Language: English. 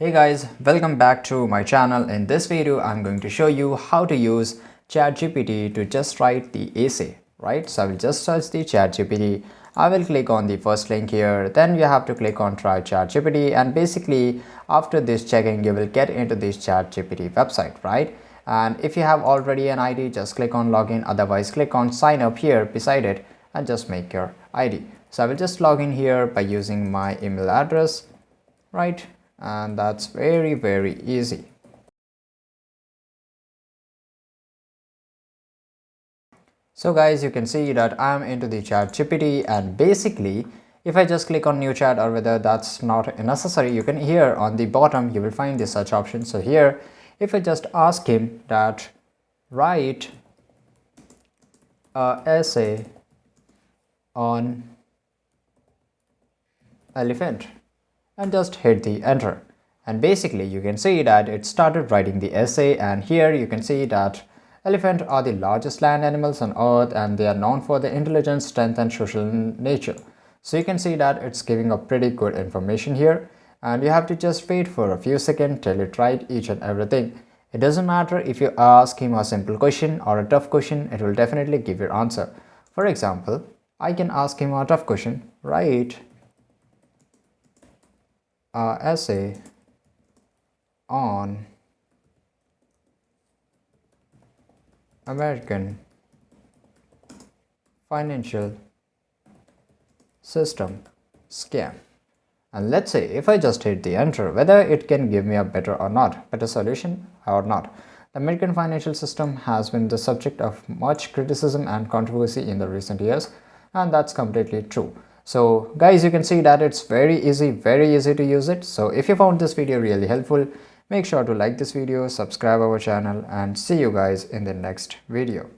Hey guys, welcome back to my channel. In this video, I'm going to show you how to use ChatGPT to just write the essay, right? So I will just search the ChatGPT. I will click on the first link here. Then you have to click on try ChatGPT, and basically after this checking, you will get into this ChatGPT website, right? And if you have already an ID, just click on login. Otherwise, click on sign up here beside it and just make your ID. So I will just log in here by using my email address, right? And that's very easy. So guys, you can see that I'm into the chat GPT, and basically if I just click on new chat, or whether that's not necessary, you can here on the bottom you will find the search option. So here if I just ask him that write a essay on elephant and just hit the enter, and basically you can see that it started writing the essay. And here you can see that elephants are the largest land animals on earth, and they are known for their intelligence, strength and social nature. So you can see that it's giving a pretty good information here, and you have to just wait for a few seconds till it write each and everything. It doesn't matter if you ask him a simple question or a tough question, it will definitely give your answer. For example, I can ask him a tough question, write essay on American financial system scam. And let's say if I just hit the enter, whether it can give me a better solution or not. The American financial system has been the subject of much criticism and controversy in the recent years, and that's completely true. So guys, you can see that it's very easy to use it. So if you found this video really helpful, make sure to like this video, subscribe our channel, and see you guys in the next video.